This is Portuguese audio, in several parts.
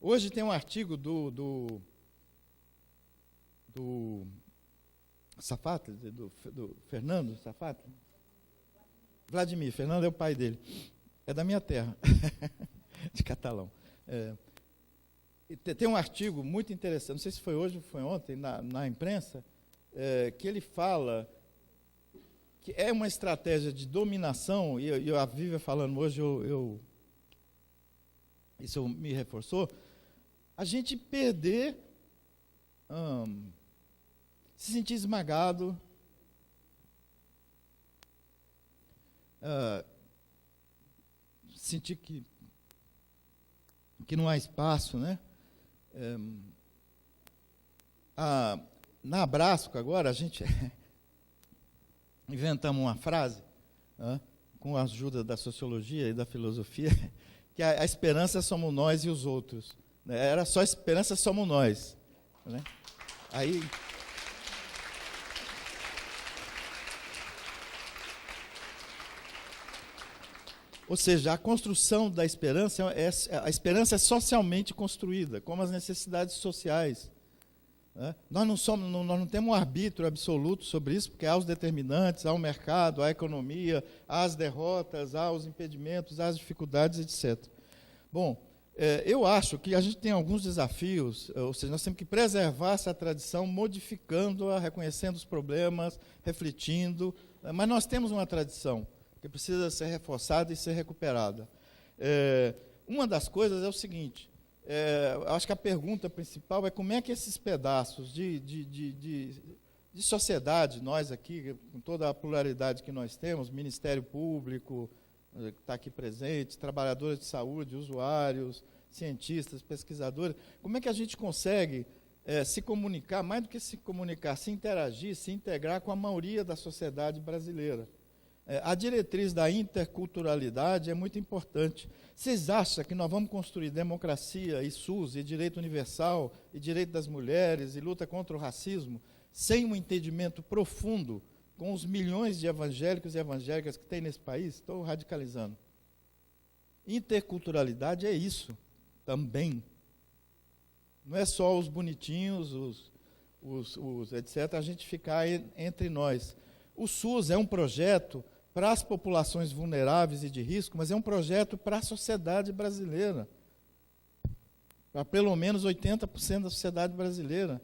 Hoje tem um artigo do Safatli, do Fernando Safatli. Vladimir, Fernando é o pai dele. É da minha terra, de Catalão. Tem um artigo muito interessante, não sei se foi hoje ou foi ontem, na imprensa, que ele fala que é uma estratégia de dominação, e a Vívia falando hoje, isso me reforçou, a gente perder, se sentir esmagado, sentir que não há espaço, né? Na Abrasco, agora, a gente inventamos uma frase, com a ajuda da sociologia e da filosofia, que a esperança somos nós e os outros. Né? Era só esperança somos nós. Né? Aí... Ou seja, a construção da esperança, a esperança é socialmente construída, como as necessidades sociais. Né? Nós não temos um arbítrio absoluto sobre isso, porque há os determinantes, há o mercado, há a economia, há as derrotas, há os impedimentos, há as dificuldades, etc. Bom, eu acho que a gente tem alguns desafios, ou seja, nós temos que preservar essa tradição, modificando-a, reconhecendo os problemas, refletindo, mas nós temos uma tradição que precisa ser reforçada e ser recuperada. Uma das coisas é o seguinte, acho que a pergunta principal é como é que esses pedaços de sociedade, nós aqui, com toda a pluralidade que nós temos, Ministério Público, que está aqui presente, trabalhadores de saúde, usuários, cientistas, pesquisadores, como é que a gente consegue se comunicar, mais do que se comunicar, se interagir, se integrar com a maioria da sociedade brasileira? A diretriz da interculturalidade é muito importante. Vocês acham que nós vamos construir democracia e SUS, e direito universal, e direito das mulheres, e luta contra o racismo, sem um entendimento profundo com os milhões de evangélicos e evangélicas que tem nesse país? Estou radicalizando. Interculturalidade é isso também. Não é só os bonitinhos, os etc., a gente ficar entre nós. O SUS é um projeto para as populações vulneráveis e de risco, mas é um projeto para a sociedade brasileira, para pelo menos 80% da sociedade brasileira,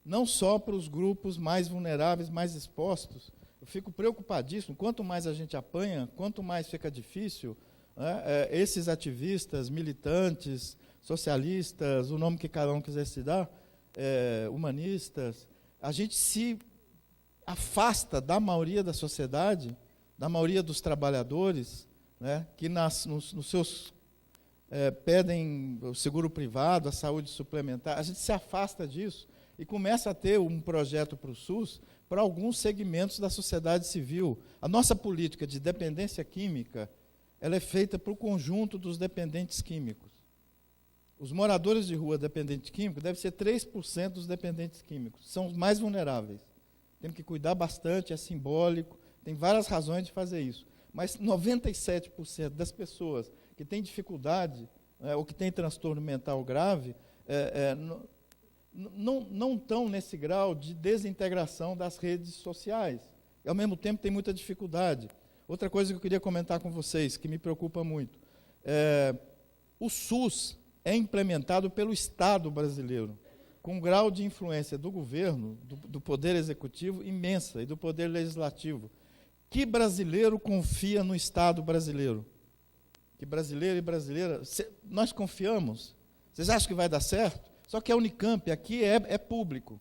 não só para os grupos mais vulneráveis, mais expostos. Eu fico preocupadíssimo, quanto mais a gente apanha, quanto mais fica difícil, né, esses ativistas, militantes, socialistas, o nome que cada um quiser se dar, humanistas, a gente se afasta da maioria da sociedade, da maioria dos trabalhadores, né, que nos seus pedem o seguro privado, a saúde suplementar. A gente se afasta disso e começa a ter um projeto para o SUS para alguns segmentos da sociedade civil. A nossa política de dependência química, ela é feita para o conjunto dos dependentes químicos. Os moradores de rua dependentes químicos devem ser 3% dos dependentes químicos, são os mais vulneráveis. Temos que cuidar bastante, é simbólico, tem várias razões de fazer isso. Mas 97% das pessoas que têm dificuldade, ou que têm transtorno mental grave, não estão nesse grau de desintegração das redes sociais. E, ao mesmo tempo, tem muita dificuldade. Outra coisa que eu queria comentar com vocês, que me preocupa muito, o SUS é implementado pelo Estado brasileiro, com um grau de influência do governo, do poder executivo, imensa, e do poder legislativo. Que brasileiro confia no Estado brasileiro? Que brasileiro e brasileira... Nós confiamos? Vocês acham que vai dar certo? Só que a Unicamp aqui é público.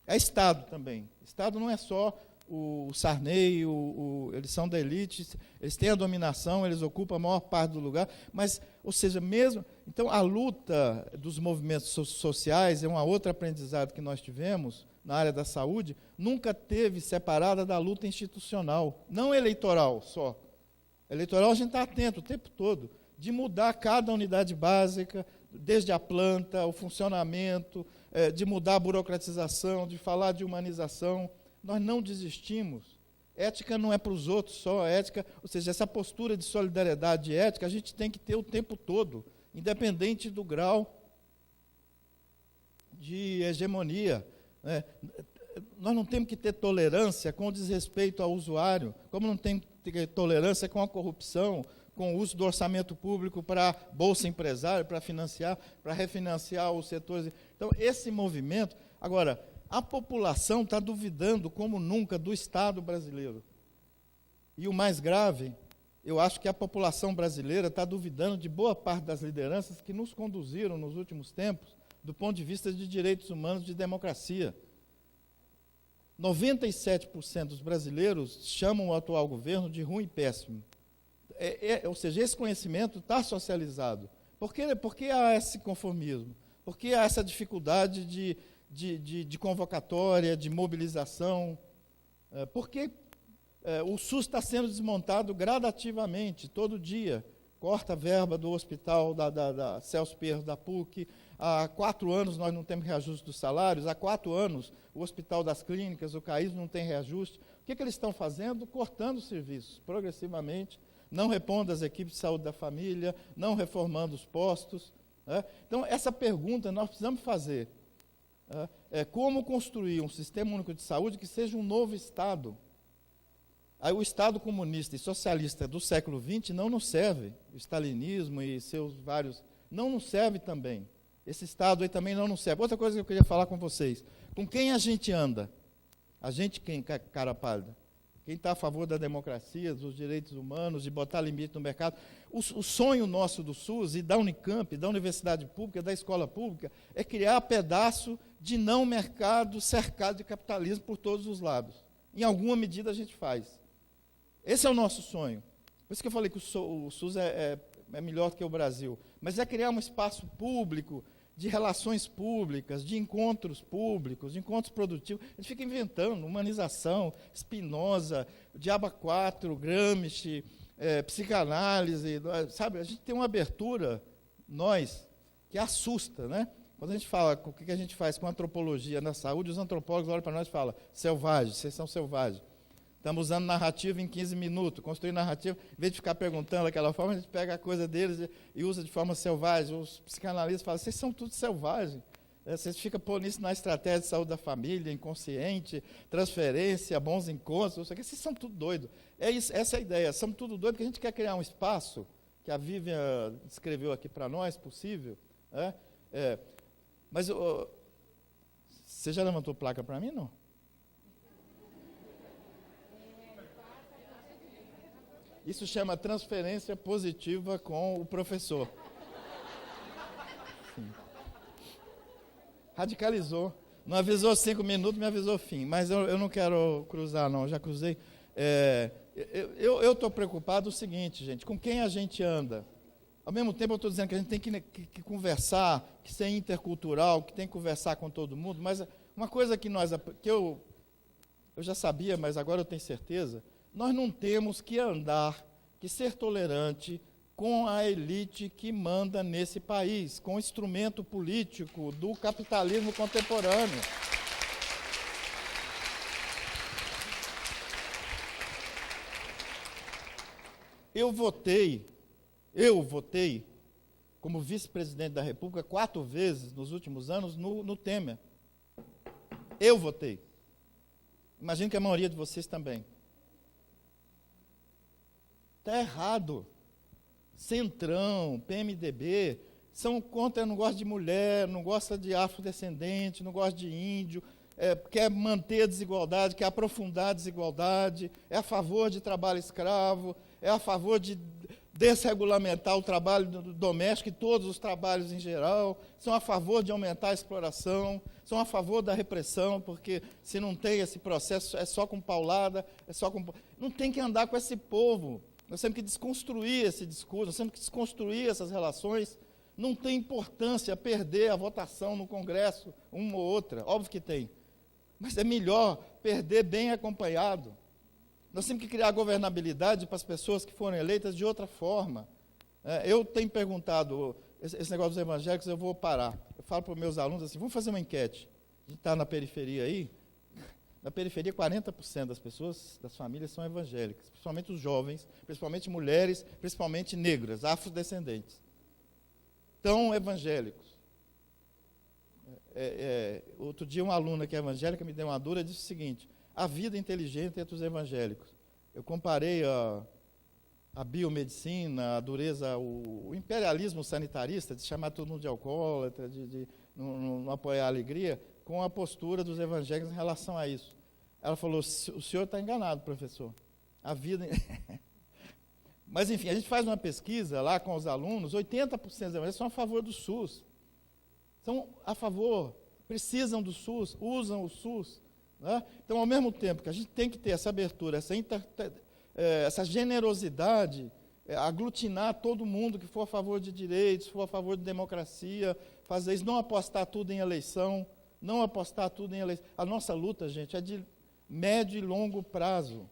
É Estado também. Estado não é só o Sarney, eles são da elite, eles têm a dominação, eles ocupam a maior parte do lugar, mas, ou seja, mesmo... Então, a luta dos movimentos sociais é uma outra aprendizado que nós tivemos na área da saúde, nunca teve separada da luta institucional, não eleitoral só. Eleitoral a gente está atento o tempo todo, de mudar cada unidade básica, desde a planta, o funcionamento, de mudar a burocratização, de falar de humanização. Nós não desistimos. Ética não é para os outros só, ética, ou seja, essa postura de solidariedade e ética a gente tem que ter o tempo todo. independente do grau de hegemonia, né? Nós não temos que ter tolerância com o desrespeito ao usuário, como não tem que ter tolerância com a corrupção, com o uso do orçamento público para bolsa empresária, para financiar, para refinanciar os setores. Então, esse movimento... Agora, a população está duvidando como nunca do Estado brasileiro. E o mais grave, eu acho que a população brasileira está duvidando de boa parte das lideranças que nos conduziram nos últimos tempos do ponto de vista de direitos humanos, de democracia. 97% dos brasileiros chamam o atual governo de ruim e péssimo. Ou seja, esse conhecimento está socializado. Por que há esse conformismo? Por que há essa dificuldade de convocatória, de mobilização? Porque o SUS está sendo desmontado gradativamente, todo dia. Corta a verba do hospital da Celso Perro, da PUC. Há 4 anos nós não temos reajuste dos salários. Há 4 anos o Hospital das Clínicas, o CAIS, não tem reajuste. O que eles estão fazendo? Cortando os serviços, progressivamente, não repondo as equipes de saúde da família, não reformando os postos. Né? Então, essa pergunta nós precisamos fazer. Como construir um sistema único de saúde que seja um novo Estado? Aí, o Estado comunista e socialista do século XX não nos serve. O stalinismo e seus vários... não nos serve também. Esse Estado aí também não nos serve. Outra coisa que eu queria falar com vocês. Com quem a gente anda? A gente quem, cara pálida? Quem está a favor da democracia, dos direitos humanos, de botar limite no mercado. O sonho nosso do SUS e da Unicamp, da Universidade Pública, da Escola Pública, é criar pedaço de não mercado cercado de capitalismo por todos os lados. Em alguma medida a gente faz. Esse é o nosso sonho. Por isso que eu falei que o SUS é melhor do que o Brasil. Mas é criar um espaço público, de relações públicas, de encontros públicos, de encontros produtivos. A gente fica inventando humanização, Spinoza, Diaba 4, Gramsci, psicanálise, sabe? A gente tem uma abertura, nós, que assusta, né? Quando a gente fala o que a gente faz com antropologia na saúde, os antropólogos olham para nós e falam, selvagens, vocês são selvagens. Estamos usando narrativa em 15 minutos, construir narrativa, em vez de ficar perguntando daquela forma, a gente pega a coisa deles e usa de forma selvagem. Os psicanalistas falam, vocês são tudo selvagens. Vocês ficam pondo isso na estratégia de saúde da família, inconsciente, transferência, bons encontros, não sei o quê. Vocês são tudo doidos. Essa é a ideia, somos tudo doidos, porque a gente quer criar um espaço, que a Vivian descreveu aqui para nós, possível. Mas você já levantou placa para mim, não? Isso chama transferência positiva com o professor. Sim. Radicalizou. Não avisou 5 minutos, me avisou fim. Mas eu não quero cruzar, não. Já cruzei. Eu estou preocupado o seguinte, gente. Com quem a gente anda? Ao mesmo tempo, eu estou dizendo que a gente tem que conversar, que ser intercultural, que tem que conversar com todo mundo. Mas uma coisa que eu já sabia, mas agora eu tenho certeza... Nós não temos que andar, que ser tolerante com a elite que manda nesse país, com o instrumento político do capitalismo contemporâneo. Eu votei como vice-presidente da República 4 vezes nos últimos anos no Temer. Eu votei. Imagino que a maioria de vocês também. Está errado. Centrão, PMDB, são contra, não gosta de mulher, não gosta de afrodescendente, não gosta de índio, quer manter a desigualdade, quer aprofundar a desigualdade, é a favor de trabalho escravo, é a favor de desregulamentar o trabalho doméstico e todos os trabalhos em geral, são a favor de aumentar a exploração, são a favor da repressão, porque se não tem esse processo, é só com paulada, não tem que andar com esse povo. Nós temos que desconstruir esse discurso, nós temos que desconstruir essas relações. Não tem importância perder a votação no Congresso, uma ou outra, óbvio que tem. Mas é melhor perder bem acompanhado. Nós temos que criar governabilidade para as pessoas que foram eleitas de outra forma. Eu tenho perguntado, esse negócio dos evangélicos eu vou parar. Eu falo para os meus alunos assim, vamos fazer uma enquete. A gente está na periferia aí. Na periferia, 40% das pessoas, das famílias, são evangélicas, principalmente os jovens, principalmente mulheres, principalmente negras, afrodescendentes. tão evangélicos. Outro dia, uma aluna que é evangélica me deu uma dura e disse o seguinte: a vida inteligente entre os evangélicos. Eu comparei a biomedicina, a dureza, o imperialismo sanitarista, de chamar todo mundo de alcoólatra, de não apoiar a alegria, com a postura dos evangélicos em relação a isso. Ela falou: o senhor está enganado, professor. A vida... Mas, enfim, a gente faz uma pesquisa lá com os alunos, 80% dos evangélicos são a favor do SUS. São a favor, precisam do SUS, usam o SUS. Né? Então, ao mesmo tempo que a gente tem que ter essa abertura, essa generosidade, aglutinar todo mundo que for a favor de direitos, for a favor de democracia, fazer isso, não apostar tudo em eleição, não apostar tudo em eleição. A nossa luta, gente, é de médio e longo prazo.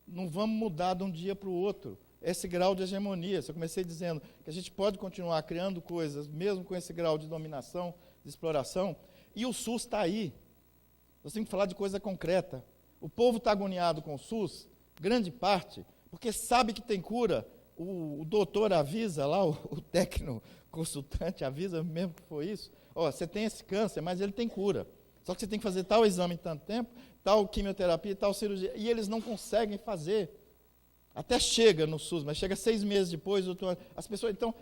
Não vamos mudar de um dia para o outro. Esse grau de hegemonia, eu comecei dizendo que a gente pode continuar criando coisas, mesmo com esse grau de dominação, de exploração, e o SUS está aí. Nós temos que falar de coisa concreta. O povo está agoniado com o SUS, grande parte, porque sabe que tem cura. O doutor avisa lá, o técnico consultante avisa mesmo que foi isso. Ó, você tem esse câncer, mas ele tem cura. Só que você tem que fazer tal exame em tanto tempo, tal quimioterapia, tal cirurgia, e eles não conseguem fazer. Até chega no SUS, mas chega 6 meses depois, as pessoas... Então,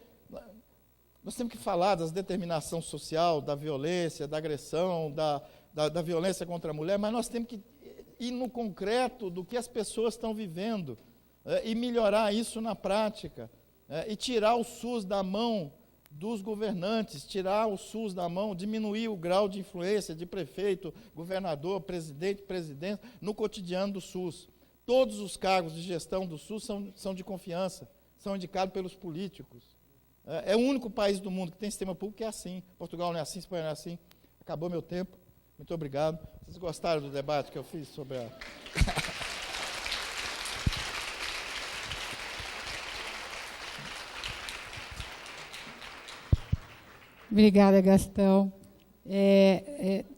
nós temos que falar das determinação social, da violência, da agressão, da violência contra a mulher, mas nós temos que ir no concreto do que as pessoas estão vivendo, e melhorar isso na prática, e tirar o SUS da mão dos governantes, tirar o SUS da mão, diminuir o grau de influência de prefeito, governador, presidente, presidente, no cotidiano do SUS. Todos os cargos de gestão do SUS são de confiança, são indicados pelos políticos. É o único país do mundo que tem sistema público que é assim. Portugal não é assim, Espanha não é assim. Acabou meu tempo. Muito obrigado. Vocês gostaram do debate que eu fiz sobre a... Obrigada, Gastão.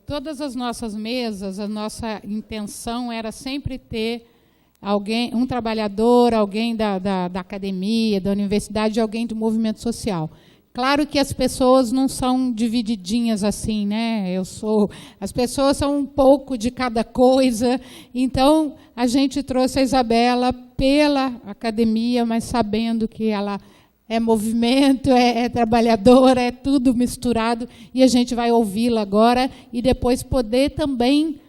Todas as nossas mesas, a nossa intenção era sempre ter alguém, um trabalhador, alguém da academia, da universidade, alguém do movimento social. Claro que as pessoas não são divididinhas assim, né? As pessoas são um pouco de cada coisa. Então, a gente trouxe a Isabela pela academia, mas sabendo que ela é movimento, é trabalhadora, é tudo misturado, e a gente vai ouvi-la agora e depois poder também,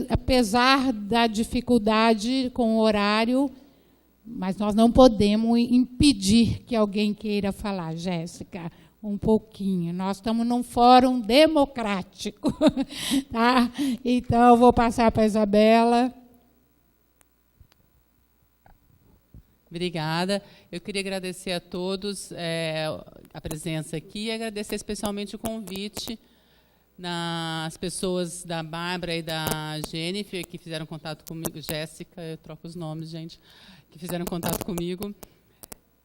apesar da dificuldade com o horário, mas nós não podemos impedir que alguém queira falar. Jéssica, um pouquinho. Nós estamos num fórum democrático. Tá? Então, eu vou passar para a Isabela. Obrigada. Eu queria agradecer a todos a presença aqui e agradecer especialmente o convite das pessoas da Bárbara e da Jennifer, que fizeram contato comigo. Jéssica, eu troco os nomes, gente, que fizeram contato comigo.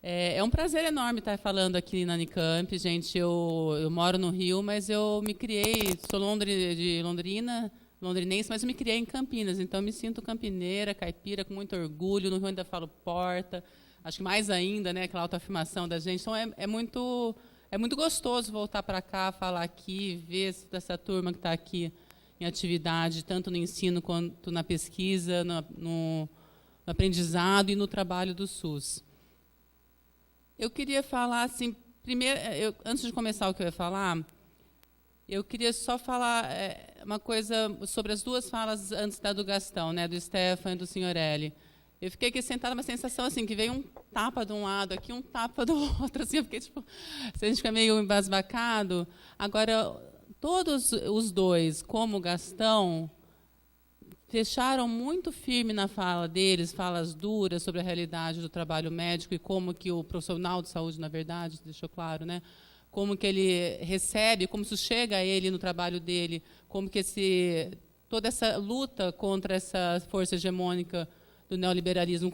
É um prazer enorme estar falando aqui na Unicamp, gente. Eu moro no Rio, mas eu me criei, sou de Londrina, londrinense, mas eu me criei em Campinas, então eu me sinto campineira, caipira, com muito orgulho. No Rio ainda falo porta, acho que mais ainda, né, aquela autoafirmação da gente. Então é muito gostoso voltar para cá, falar aqui, ver essa turma que está aqui em atividade, tanto no ensino quanto na pesquisa, no aprendizado e no trabalho do SUS. Eu queria falar, assim, primeiro, antes de começar o que eu ia falar, eu queria só falar uma coisa sobre as duas falas antes da do Gastão, né, do Stefan e do Signorelli. Eu fiquei aqui sentada, uma sensação assim, que veio um tapa de um lado aqui, um tapa do outro, assim, eu fiquei tipo, a gente fica meio embasbacado. Agora, todos os dois, como o Gastão, fecharam muito firme na fala deles, falas duras sobre a realidade do trabalho médico e como que o profissional de saúde, na verdade, deixou claro, né? Como que ele recebe, como isso chega a ele no trabalho dele, como que toda essa luta contra essa força hegemônica do neoliberalismo,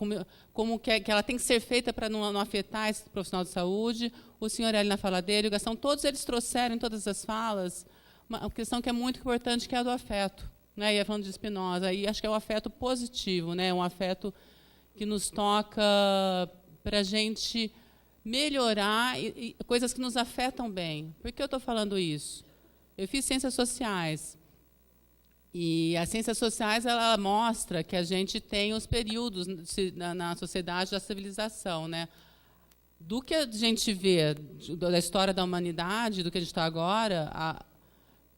como que ela tem que ser feita para não afetar esse profissional de saúde. O Signorelli na fala dele, o Gastão, todos eles trouxeram em todas as falas uma questão que é muito importante, que é a do afeto. Né? E falando de Spinoza, e acho que é o afeto positivo, né? Um afeto que nos toca para a gente melhorar coisas que nos afetam bem. Por que eu estou falando isso? Eu fiz ciências sociais. E as ciências sociais ela mostra que a gente tem os períodos na sociedade da civilização, né? Do que a gente vê da história da humanidade, do que a gente está agora,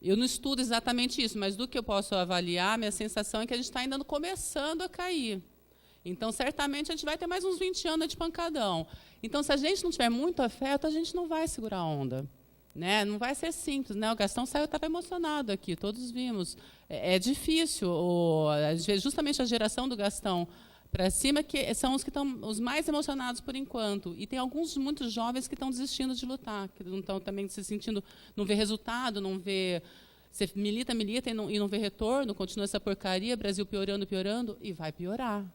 eu não estudo exatamente isso, mas do que eu posso avaliar, minha sensação é que a gente está ainda começando a cair. Então, certamente, a gente vai ter mais uns 20 anos de pancadão. Então, se a gente não tiver muito afeto, a gente não vai segurar a onda. Né? Não vai ser simples. Né? O Gastão saiu, estava emocionado aqui, todos vimos. É difícil. Justamente a geração do Gastão para cima que são os que estão os mais emocionados por enquanto. E tem alguns muitos jovens que estão desistindo de lutar, que não estão também se sentindo, não vê resultado, não vê. Você milita e não vê retorno, continua essa porcaria, Brasil piorando, e vai piorar.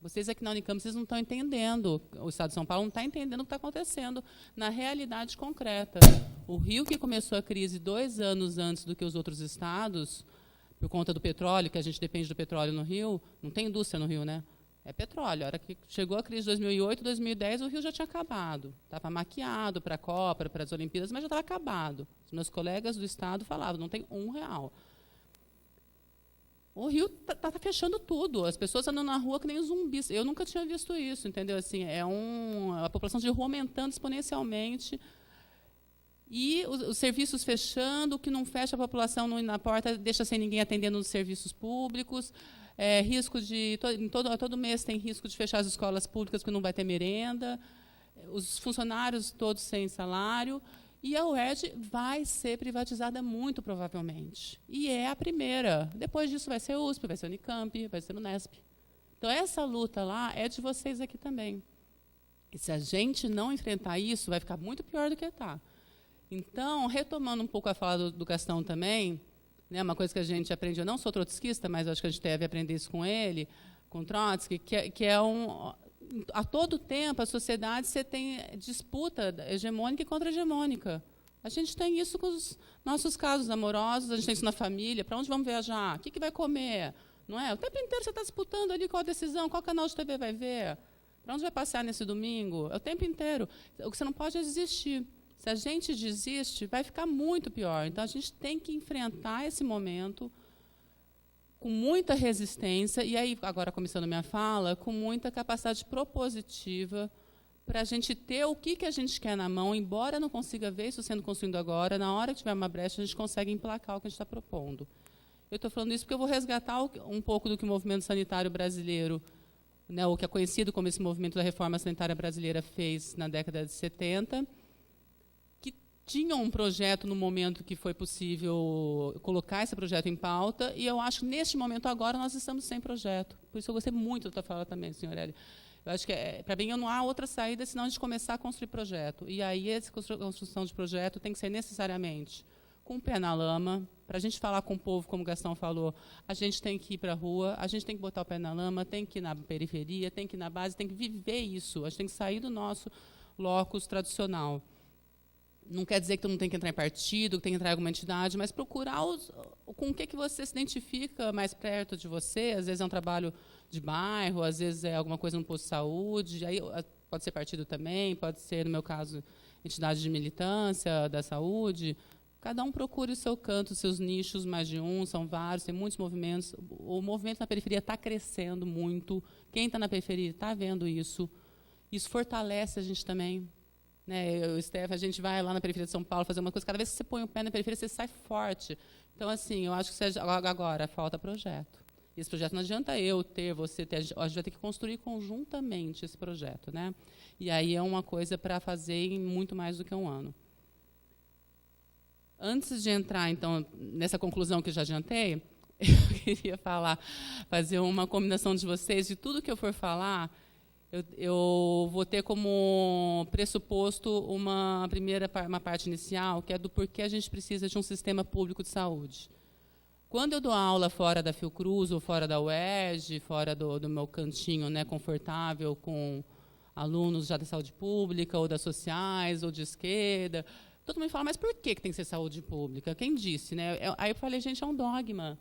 Vocês aqui na Unicamp, vocês não estão entendendo, o Estado de São Paulo não está entendendo o que está acontecendo na realidade concreta. O Rio, que começou a crise 2 anos antes do que os outros estados, por conta do petróleo, que a gente depende do petróleo no Rio, não tem indústria no Rio, né? É petróleo. A hora que chegou a crise de 2008, 2010, o Rio já tinha acabado. Estava maquiado para a Copa, para as Olimpíadas, mas já estava acabado. Os meus colegas do estado falavam, não tem R$1. O Rio está fechando tudo. As pessoas andam na rua que nem zumbis. Eu nunca tinha visto isso, entendeu? Assim, a população de rua aumentando exponencialmente. E os serviços fechando, o que não fecha a população não ir na porta, deixa sem ninguém atendendo nos serviços públicos. Risco de todo mês tem risco de fechar as escolas públicas porque não vai ter merenda. Os funcionários todos sem salário. E a UERJ vai ser privatizada muito provavelmente. E é a primeira. Depois disso vai ser a USP, vai ser a Unicamp, vai ser a Unesp. Então, essa luta lá é de vocês aqui também. E se a gente não enfrentar isso, vai ficar muito pior do que está. Então, retomando um pouco a fala do Gastão também, né, uma coisa que a gente aprende, eu não sou trotskista, mas acho que a gente deve aprender isso com ele, com Trotsky, que é a todo tempo, a sociedade, você tem disputa hegemônica e contra-hegemônica. A gente tem isso com os nossos casos amorosos, a gente tem isso na família, para onde vamos viajar, o que vai comer, não é? O tempo inteiro você está disputando ali qual a decisão, qual canal de TV vai ver, para onde vai passear nesse domingo, é o tempo inteiro. O que você não pode é desistir. Se a gente desiste, vai ficar muito pior. Então, a gente tem que enfrentar esse momento com muita resistência, e aí, agora começando minha fala, com muita capacidade propositiva para a gente ter o que a gente quer na mão, embora não consiga ver isso sendo construído agora, na hora que tiver uma brecha, a gente consegue emplacar o que a gente está propondo. Eu estou falando isso porque eu vou resgatar um pouco do que o movimento sanitário brasileiro, né, o que é conhecido como esse movimento da reforma sanitária brasileira fez na década de 70, tinham um projeto no momento que foi possível colocar esse projeto em pauta, e eu acho que, neste momento, agora, nós estamos sem projeto. Por isso eu gostei muito da tua fala também, senhora Elia. Eu acho que, para mim, não há outra saída senão a gente começar a construir projeto. E aí, essa construção de projeto tem que ser necessariamente com o pé na lama. Para a gente falar com o povo, como o Gastão falou, a gente tem que ir para a rua, a gente tem que botar o pé na lama, tem que ir na periferia, tem que ir na base, tem que viver isso. A gente tem que sair do nosso locus tradicional. Não quer dizer que todo mundo tem que entrar em partido, que tem que entrar em alguma entidade, mas procurar com o que você se identifica mais perto de você. Às vezes é um trabalho de bairro, às vezes é alguma coisa no posto de saúde, aí pode ser partido também, pode ser, no meu caso, entidade de militância da saúde. Cada um procure o seu canto, os seus nichos, mais de um, são vários, tem muitos movimentos. O movimento na periferia está crescendo muito. Quem está na periferia está vendo isso. Isso fortalece a gente também. Né, eu, Steph, a gente vai lá na periferia de São Paulo fazer uma coisa, cada vez que você põe o pé na periferia, você sai forte. Então, assim, eu acho que agora falta projeto. E esse projeto não adianta eu ter, você ter, a gente vai ter que construir conjuntamente esse projeto. Né? E aí é uma coisa para fazer em muito mais do que um ano. Antes de entrar, então, nessa conclusão que eu já adiantei, eu queria fazer uma combinação de vocês, de tudo que eu for falar. Eu vou ter como pressuposto uma parte inicial, que é do porquê a gente precisa de um sistema público de saúde. Quando eu dou aula fora da Fiocruz ou fora da UERJ, fora do meu cantinho, né, confortável, com alunos já da saúde pública, ou das sociais, ou de esquerda, todo mundo fala, mas por que tem que ser saúde pública? Quem disse? Né? Aí eu falei, gente, é um dogma.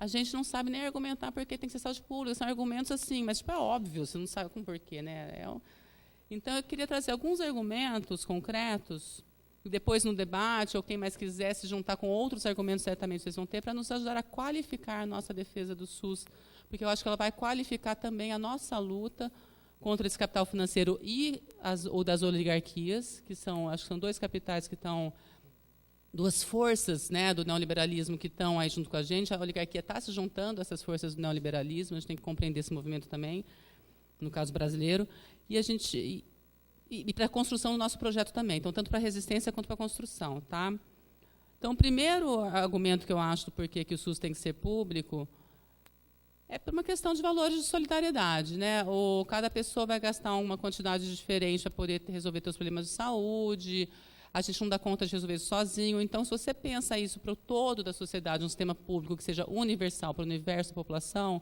A gente não sabe nem argumentar por que tem que ser saúde pública. São argumentos assim, mas tipo, é óbvio, você não sabe com porquê. Né? Então, eu queria trazer alguns argumentos concretos, e depois no debate, ou quem mais quiser se juntar com outros argumentos, certamente vocês vão ter, para nos ajudar a qualificar a nossa defesa do SUS, porque eu acho que ela vai qualificar também a nossa luta contra esse capital financeiro ou das oligarquias, que acho que são dois capitais que estão, duas forças, né, do neoliberalismo que estão aí junto com a gente. A oligarquia está se juntando a essas forças do neoliberalismo, a gente tem que compreender esse movimento também, no caso brasileiro, e para a construção do nosso projeto também, então, tanto para a resistência quanto para a construção. Tá? Então, o primeiro argumento que eu acho do porquê que o SUS tem que ser público é por uma questão de valores de solidariedade. Né? Cada pessoa vai gastar uma quantidade diferente para poder resolver seus problemas de saúde, a gente não dá conta de resolver isso sozinho. Então, se você pensa isso para o todo da sociedade, um sistema público que seja universal para o universo da população,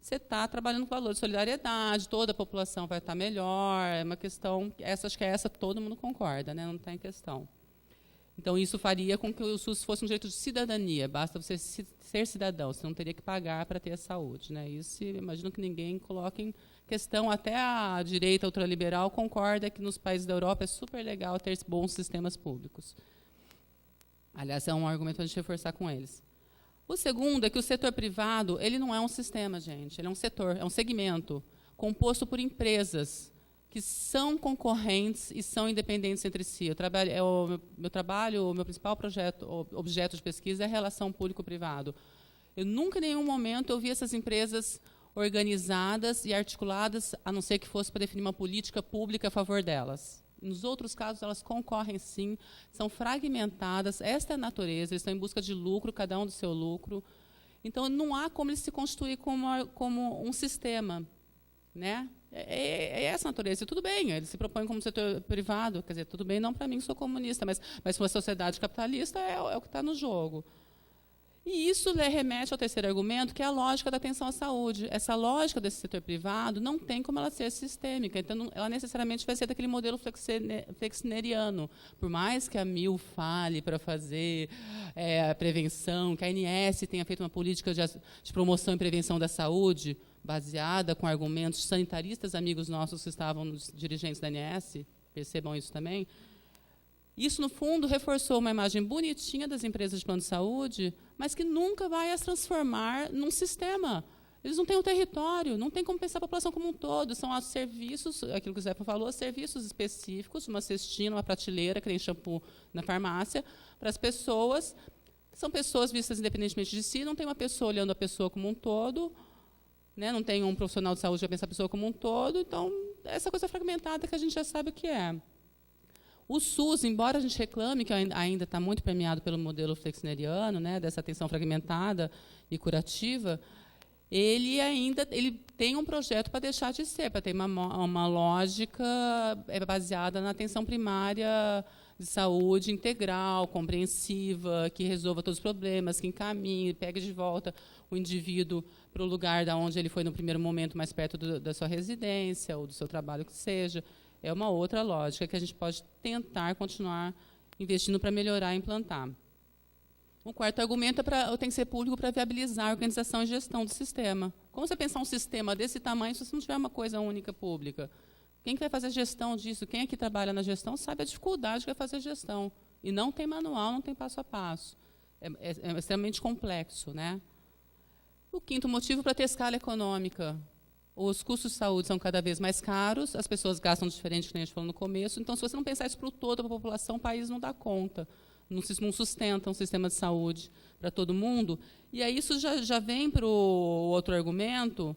você está trabalhando com valor de solidariedade, toda a população vai estar melhor, é uma questão, acho que essa todo mundo concorda, né? Não está em questão. Então, isso faria com que o SUS fosse um direito de cidadania, basta você ser cidadão, você não teria que pagar para ter a saúde. Né? Isso, imagino que ninguém coloque em questão, até a direita ultraliberal concorda que nos países da Europa é super legal ter bons sistemas públicos. Aliás, é um argumento para a gente reforçar com eles. O segundo é que o setor privado ele não é um sistema, gente, ele é um setor, é um segmento composto por empresas que são concorrentes e são independentes entre si. O meu principal objeto de pesquisa é a relação público-privado. Eu nunca, em nenhum momento, eu vi essas empresas organizadas e articuladas, a não ser que fosse para definir uma política pública a favor delas. Nos outros casos, elas concorrem, sim, são fragmentadas, esta é a natureza, eles estão em busca de lucro, cada um do seu lucro. Então, não há como eles se constituir como um sistema. Né? É essa a natureza. E tudo bem, eles se propõem como setor privado, quer dizer, tudo bem, não para mim que sou comunista, mas para a sociedade capitalista é o que está no jogo. E isso remete ao terceiro argumento, que é a lógica da atenção à saúde. Essa lógica desse setor privado não tem como ela ser sistêmica, então ela necessariamente vai ser daquele modelo flexneriano. Por mais que a MIL fale para fazer a prevenção, que a ANS tenha feito uma política de promoção e prevenção da saúde, baseada com argumentos sanitaristas, amigos nossos que estavam nos dirigentes da ANS, percebam isso também. Isso, no fundo, reforçou uma imagem bonitinha das empresas de plano de saúde, mas que nunca vai as transformar num sistema. Eles não têm um território, não tem como pensar a população como um todo. São os serviços, aquilo que o Zé falou, serviços específicos, uma cestinha, uma prateleira, que nem shampoo na farmácia, para as pessoas. São pessoas vistas independentemente de si, não tem uma pessoa olhando a pessoa como um todo, né? Não tem um profissional de saúde que vai pensar a pessoa como um todo. Então, essa coisa fragmentada que a gente já sabe o que é. O SUS, embora a gente reclame que ainda está muito permeado pelo modelo flexneriano, né, dessa atenção fragmentada e curativa, ele tem um projeto para deixar de ser, para ter uma lógica baseada na atenção primária de saúde integral, compreensiva, que resolva todos os problemas, que encaminhe, pegue de volta o indivíduo para o lugar da onde ele foi no primeiro momento, mais perto da sua residência ou do seu trabalho, que seja. É uma outra lógica que a gente pode tentar continuar investindo para melhorar e implantar. O quarto argumento tem que ser público para viabilizar a organização e gestão do sistema. Como você pensar um sistema desse tamanho se você não tiver uma coisa única pública? Quem que vai fazer a gestão disso? Quem aqui trabalha na gestão sabe a dificuldade que é fazer a gestão. E não tem manual, não tem passo a passo. É extremamente complexo. Né? O quinto motivo para ter escala econômica. Os custos de saúde são cada vez mais caros, as pessoas gastam diferente, como a gente falou no começo. Então, se você não pensar isso para o todo da população, o país não dá conta, não sustenta um sistema de saúde para todo mundo. E aí isso já vem para o outro argumento,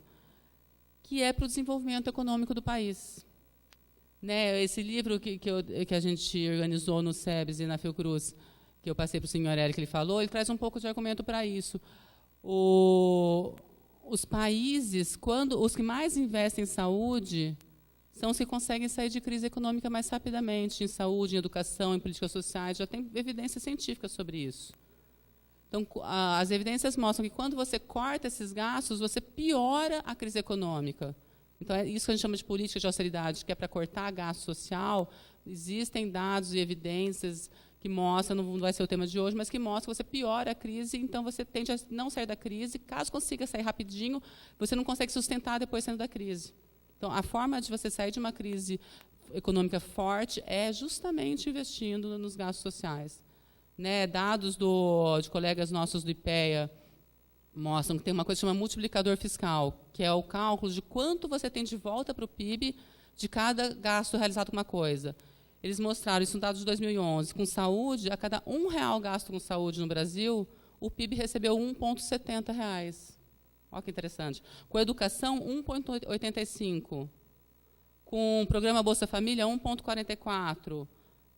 que é para o desenvolvimento econômico do país. Né, esse livro que a gente organizou no SEBS e na Fiocruz, que eu passei para o senhor Eric, ele falou, ele traz um pouco de argumento para isso. Os países, os que mais investem em saúde, são os que conseguem sair de crise econômica mais rapidamente, em saúde, em educação, em políticas sociais. Já tem evidências científicas sobre isso. Então, as evidências mostram que quando você corta esses gastos, você piora a crise econômica. Então, é isso que a gente chama de política de austeridade, que é para cortar gasto social. Existem dados e evidências que mostram, não vai ser o tema de hoje, mas que mostram que você piora a crise, então você tende a não sair da crise. Caso consiga sair rapidinho, você não consegue sustentar depois saindo da crise. Então, a forma de você sair de uma crise econômica forte é justamente investindo nos gastos sociais. Né, dados de colegas nossos do IPEA mostram que tem uma coisa que chama multiplicador fiscal, que é o cálculo de quanto você tem de volta para o PIB de cada gasto realizado com uma coisa. Eles mostraram isso no dado de 2011. Com saúde, a cada R$1 gasto com saúde no Brasil, o PIB recebeu R$1,70. Olha que interessante. Com educação, 1,85. Com o programa Bolsa Família, 1,44.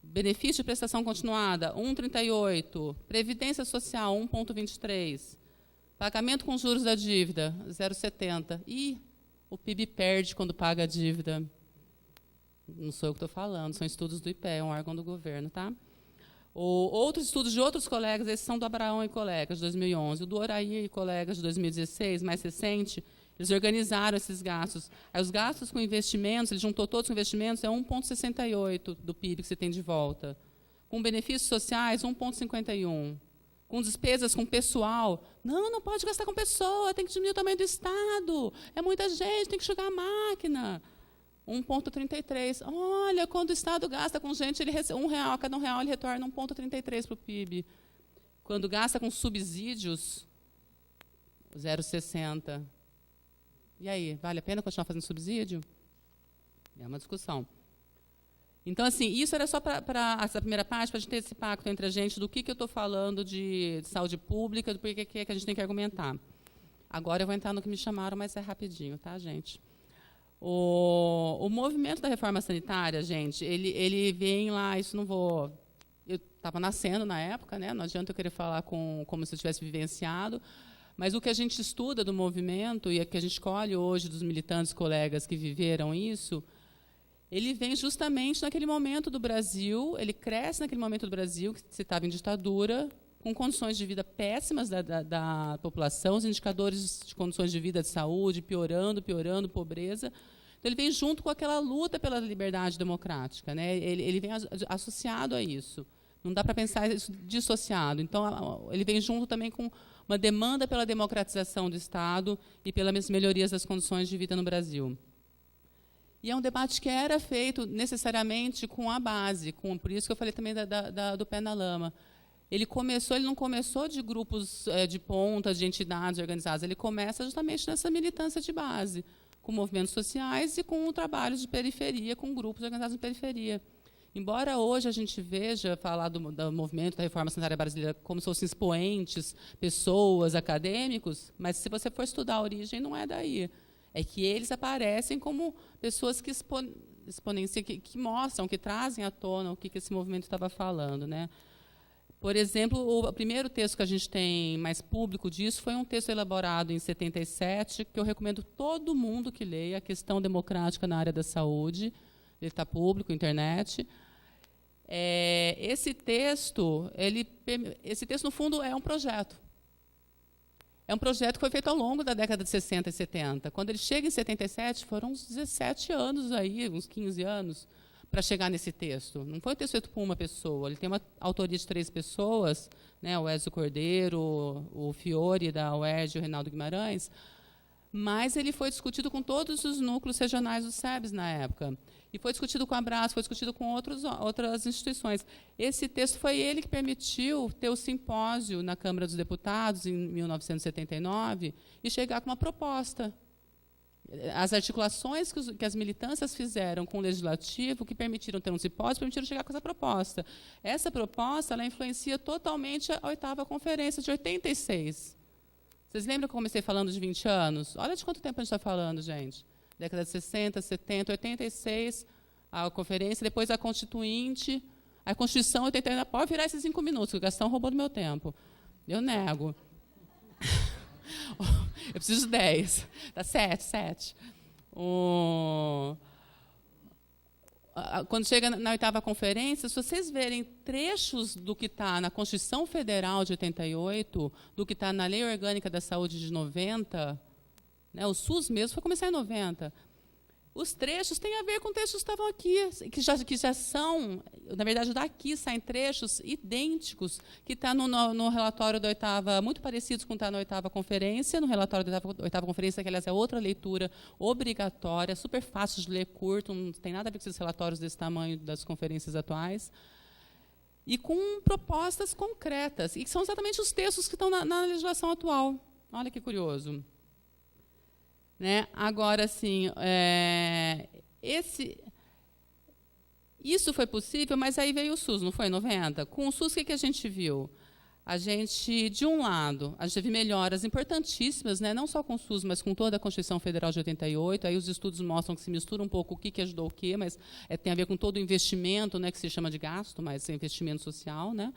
Benefício de prestação continuada, 1,38. Previdência social, 1,23. Pagamento com juros da dívida, 0,70. E o PIB perde quando paga a dívida. Não sou eu que estou falando, são estudos do IPEA, um órgão do governo. Tá? Outros estudos de outros colegas, esses são do Abraão e colegas, de 2011. O do Oraí e colegas, de 2016, mais recente, eles organizaram esses gastos. Aí, os gastos com investimentos, ele juntou todos os investimentos, é 1,68 do PIB que você tem de volta. Com benefícios sociais, 1,51. Com despesas com pessoal, não pode gastar com pessoa, tem que diminuir o tamanho do Estado, é muita gente, tem que jogar a máquina. 1,33. Olha, quando o Estado gasta com gente, ele recebe R$1, a cada R$1 ele retorna 1,33 para o PIB. Quando gasta com subsídios, 0,60. E aí, vale a pena continuar fazendo subsídio? É uma discussão. Então, assim, isso era só para essa primeira parte, para a gente ter esse pacto entre a gente do que eu estou falando de saúde pública, do porquê que a gente tem que argumentar. Agora eu vou entrar no que me chamaram, mas é rapidinho, tá, gente? O movimento da reforma sanitária, gente, ele vem lá, isso não vou... Eu estava nascendo na época, né? Não adianta eu querer falar como se eu tivesse vivenciado, mas o que a gente estuda do movimento e o que a gente colhe hoje dos militantes colegas que viveram isso, ele vem justamente naquele momento do Brasil, ele cresce naquele momento do Brasil, que se estava em ditadura, com condições de vida péssimas da população, os indicadores de condições de vida de saúde piorando, pobreza. Então, ele vem junto com aquela luta pela liberdade democrática, né? Ele vem associado a isso. Não dá para pensar isso dissociado. Então, ele vem junto também com uma demanda pela democratização do Estado e pelas melhorias das condições de vida no Brasil. E é um debate que era feito necessariamente com a base, por isso que eu falei também do pé na lama. Ele não começou de grupos de ponta, de entidades organizadas, ele começa justamente nessa militância de base, com movimentos sociais e com trabalhos de periferia, com grupos organizados de periferia. Embora hoje a gente veja falar do movimento da reforma sanitária brasileira como se fossem expoentes, pessoas, acadêmicos, mas se você for estudar a origem, não é daí. É que eles aparecem como pessoas que exponenciam, que mostram, que trazem à tona o que esse movimento estava falando, né? Por exemplo, o primeiro texto que a gente tem mais público disso foi um texto elaborado em 77, que eu recomendo todo mundo que leia, a questão democrática na área da saúde. Ele está público, internet. Esse texto, no fundo, é um projeto. É um projeto que foi feito ao longo da década de 60 e 70. Quando ele chega em 77, foram uns 17 anos, aí, uns 15 anos, para chegar nesse texto. Não foi um texto feito por uma pessoa, ele tem uma autoria de 3 pessoas, né, o Ezio Cordeiro, o Fiore da UERJ e o Reinaldo Guimarães, mas ele foi discutido com todos os núcleos regionais do SEBS na época. E foi discutido com a Abraço, foi discutido com outras instituições. Esse texto foi ele que permitiu ter o simpósio na Câmara dos Deputados, em 1979, e chegar com uma proposta. As articulações que as militâncias fizeram com o Legislativo, que permitiram ter um simpósio, permitiram chegar com essa proposta. Essa proposta ela influencia totalmente a 8ª Conferência de 86. Vocês lembram que eu comecei falando de 20 anos? Olha de quanto tempo a gente está falando, gente. Década de 60, 70, 86, a conferência, depois a Constituinte, a Constituição 89. Pode virar esses 5 minutos, que o Gastão roubou do meu tempo. Eu nego. Eu preciso de 10. Tá 7. Quando chega na 8ª Conferência, se vocês verem trechos do que está na Constituição Federal de 88, do que está na Lei Orgânica da Saúde de 90, né, o SUS mesmo foi começar em 90, Os trechos têm a ver com trechos que estavam aqui, que já são, na verdade, daqui saem trechos idênticos, que está no relatório da 8ª, muito parecidos com o que está na 8ª conferência, no relatório da 8ª conferência, que, aliás, é outra leitura obrigatória, super fácil de ler, curto, não tem nada a ver com esses relatórios desse tamanho das conferências atuais, e com propostas concretas, e que são exatamente os textos que estão na legislação atual. Olha que curioso. Né? Agora, assim, isso foi possível, mas aí veio o SUS, não foi, em 90? Com o SUS, o que a gente viu? A gente, de um lado, a gente teve melhoras importantíssimas, né? Não só com o SUS, mas com toda a Constituição Federal de 88. Aí os estudos mostram que se mistura um pouco o que ajudou o quê, mas tem a ver com todo o investimento, né, que se chama de gasto, mas é investimento social, né?